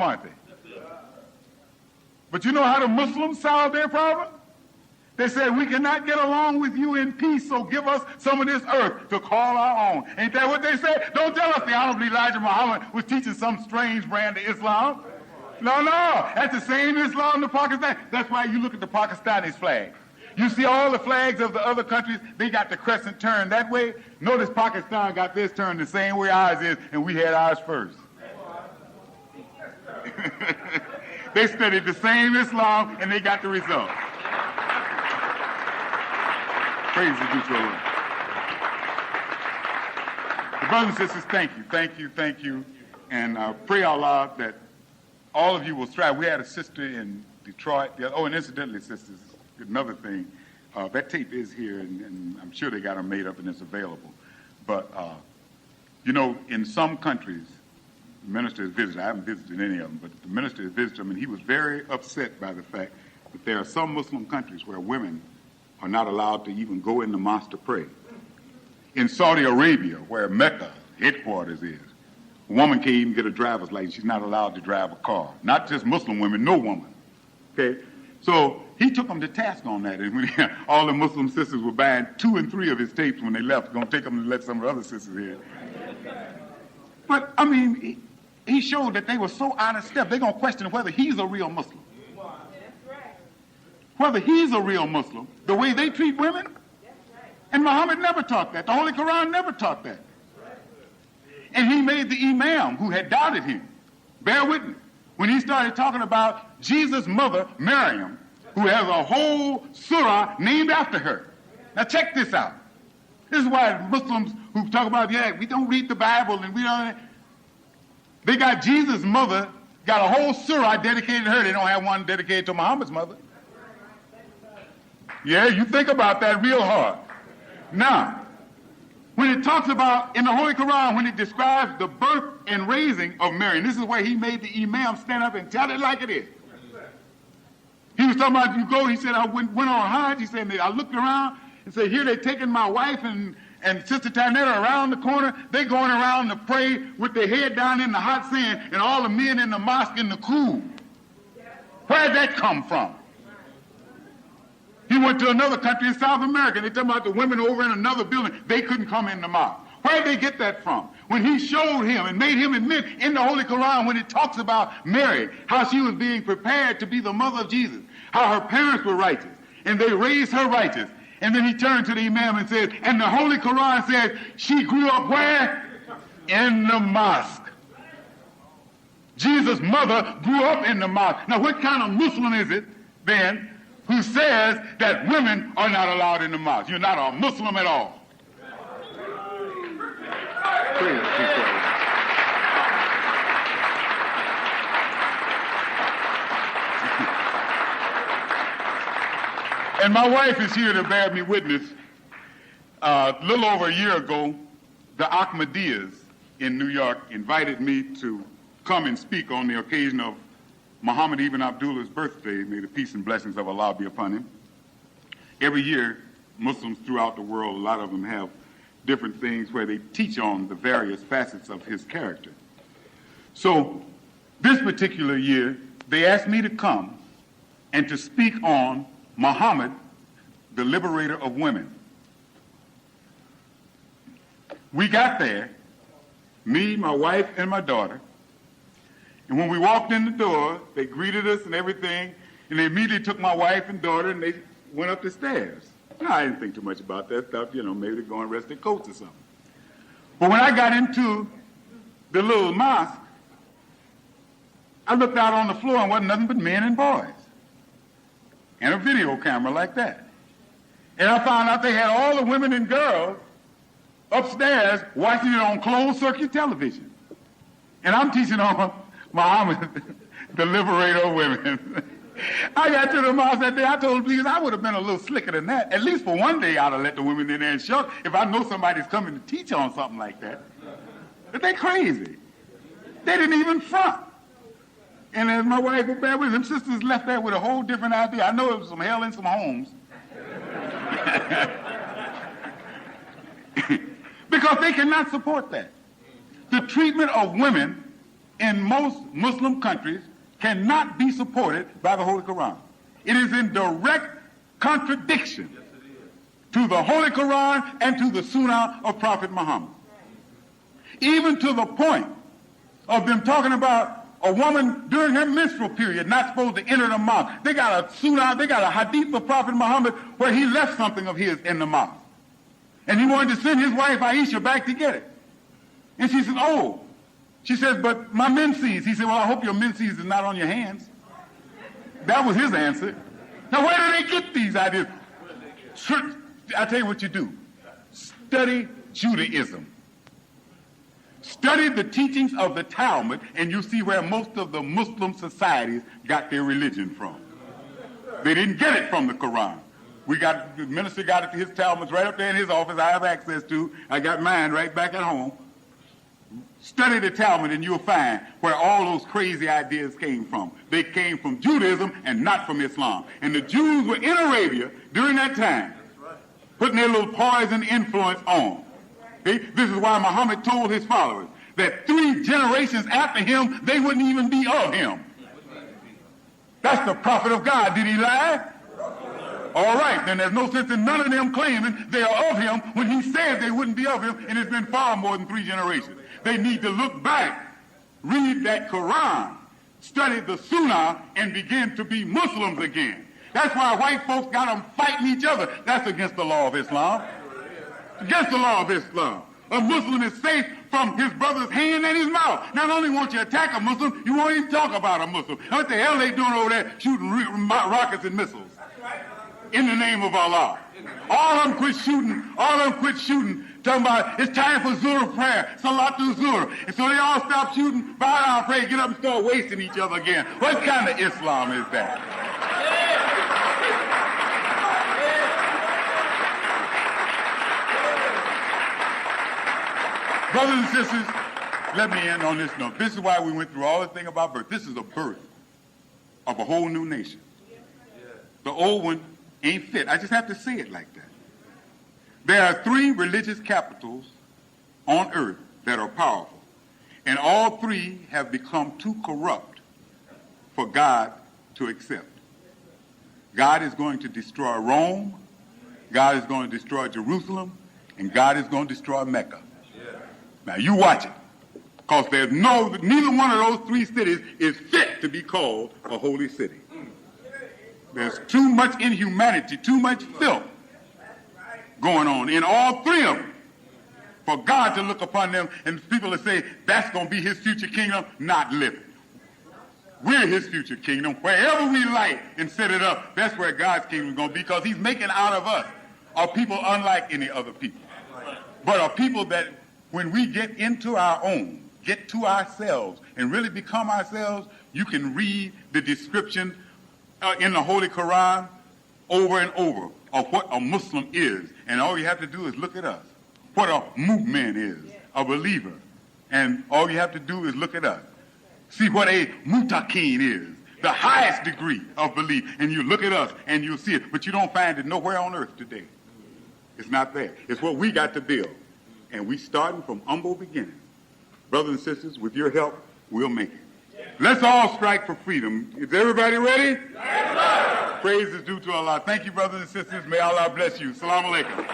problem, aren't they? But you know how the Muslims solve their problem? They said, we cannot get along with you in peace, so give us some of this earth to call our own. Ain't that what they said? Don't tell us the Honorable Elijah Muhammad was teaching some strange brand of Islam. No, that's the same Islam in Pakistan. That's why you look at the Pakistanis' flag. You see all the flags of the other countries, they got the crescent turned that way. Notice Pakistan got theirs turned the same way ours is, and we had ours first. They studied the same Islam, and they got the result. Praise the good Lord. Brothers and sisters, thank you. And pray Allah that all of you will strive. We had a sister in Detroit. And incidentally, sisters, another thing, that tape is here, and I'm sure they got them made up and it's available. But, in some countries, the minister has visited. I haven't visited any of them, but the minister has visited them, and he was very upset by the fact that there are some Muslim countries where women are not allowed to even go in the mosque to pray. In Saudi Arabia, where Mecca headquarters is, a woman can't even get a driver's license. She's not allowed to drive a car. Not just Muslim women, no woman. Okay? So he took them to task on that. And when all the Muslim sisters were buying 2 and 3 of his tapes when they left, going to take them and let some of the other sisters hear. But, he showed that they were so out of step, they're going to question whether he's a real Muslim. Whether he's a real Muslim, the way they treat women. And Muhammad never taught that. The Holy Quran never taught that. And he made the imam who had doubted him bear witness when he started talking about Jesus' mother, Maryam, who has a whole surah named after her. Now check this out. This is why Muslims who talk about, we don't read the Bible and we don't... They got Jesus' mother, got a whole surah dedicated to her. They don't have one dedicated to Muhammad's mother. Yeah, you think about that real hard. Now, when it talks about, in the Holy Quran, when it describes the birth and raising of Mary, and this is where he made the imam stand up and tell it like it is. He was talking about, he said, I went on Hajj, he said, I looked around and said, here they're taking my wife and Sister Tanetta around the corner. They're going around to pray with their head down in the hot sand, and all the men in the mosque in the cool. Where'd that come from? He went to another country in South America. They talking about the women over in another building. They couldn't come in the mosque. Where'd they get that from? When he showed him and made him admit in the Holy Quran when it talks about Mary, how she was being prepared to be the mother of Jesus, how her parents were righteous, and they raised her righteous. And then he turned to the imam and said, and the Holy Quran said, she grew up where? In the mosque. Jesus' mother grew up in the mosque. Now what kind of Muslim is it then who says that women are not allowed in the mosque? You're not a Muslim at all. And my wife is here to bear me witness. A little over a year ago, the Ahmadiyas in New York invited me to come and speak on the occasion of Muhammad ibn Abdullah's birthday. May the peace and blessings of Allah be upon him. Every year, Muslims throughout the world, a lot of them have different things where they teach on the various facets of his character. So this particular year, they asked me to come and to speak on Muhammad, the liberator of women. We got there, me, my wife, and my daughter, and when we walked in the door, they greeted us and everything, and they immediately took my wife and daughter and they went up the stairs. Now, I didn't think too much about that stuff, maybe they're going to rest their coats or something. But when I got into the little mosque, I looked out on the floor and wasn't nothing but men and boys. And a video camera like that. And I found out they had all the women and girls upstairs watching it on closed circuit television. And I'm teaching on Muhammad, the liberator of women. I got to the mosque that day, I told them, please, I would have been a little slicker than that. At least for one day I'd have let the women in there and show if I know somebody's coming to teach on something like that. But they crazy. They didn't even front. And as my wife was bad with them, sisters left there with a whole different idea. I know it was some hell in some homes. Because they cannot support that. The treatment of women in most Muslim countries cannot be supported by the Holy Quran. It is in direct contradiction to the Holy Quran and to the Sunnah of Prophet Muhammad. Even to the point of them talking about a woman during her menstrual period not supposed to enter the mosque. They got a Sunnah, they got a hadith of Prophet Muhammad where he left something of his in the mosque. And he wanted to send his wife Aisha back to get it. And she said, oh. She says, but my menses. He said, well, I hope your menses is not on your hands. That was his answer. Now, where do they get these ideas? I tell you what you do. Study Judaism. Study the teachings of the Talmud, and you'll see where most of the Muslim societies got their religion from. They didn't get it from the Quran. The minister got it to his Talmuds right up there in his office I have access to. I got mine right back at home. Study the Talmud and you'll find where all those crazy ideas came from. They came from Judaism and not from Islam. And the Jews were in Arabia during that time, putting their little poison influence on. Okay? This is why Muhammad told his followers that 3 generations after him, they wouldn't even be of him. That's the prophet of God. Did he lie? All right, then there's no sense in none of them claiming they are of him when he said they wouldn't be of him, and it's been far more than 3 generations. They need to look back, read that Quran, study the Sunnah, and begin to be Muslims again. That's why white folks got them fighting each other. That's against the law of Islam. Against the law of Islam. A Muslim is safe from his brother's hand and his mouth. Not only won't you attack a Muslim, you won't even talk about a Muslim. What the hell are they doing over there shooting rockets and missiles? In the name of Allah. All of them quit shooting. Talking about it's time for Zuhr prayer. Salatul Zuhr. And so they all stop shooting, bow down, pray, get up and start wasting each other again. What kind of Islam is that? Brothers and sisters, let me end on this note. This is why we went through all the thing about birth. This is a birth of a whole new nation. The old one ain't fit. I just have to say it like that. There are 3 religious capitals on earth that are powerful, and all 3 have become too corrupt for God to accept. God is going to destroy Rome, God is going to destroy Jerusalem, and God is going to destroy Mecca. Now you watch it, because neither one of those 3 cities is fit to be called a holy city. There's too much inhumanity, too much filth going on in all 3 of them for God to look upon them and people to say that's going to be his future kingdom, not living. We're his future kingdom. Wherever we light and set it up, that's where God's kingdom is going to be, because he's making out of us a people unlike any other people. But a people that when we get into our own, get to ourselves and really become ourselves, you can read the description in the Holy Quran over and over of what a Muslim is. And all you have to do is look at us. What a mu'min is, a believer. And all you have to do is look at us. See what a mutaqin is, the highest degree of belief. And you look at us and you'll see it. But you don't find it nowhere on earth today. It's not there. It's what we got to build. And we starting from humble beginnings. Brothers and sisters, with your help, we'll make it. Let's all strike for freedom. Is everybody ready? Yes, sir. Praise is due to Allah. Thank you, brothers and sisters. May Allah bless you. Assalamu alaikum.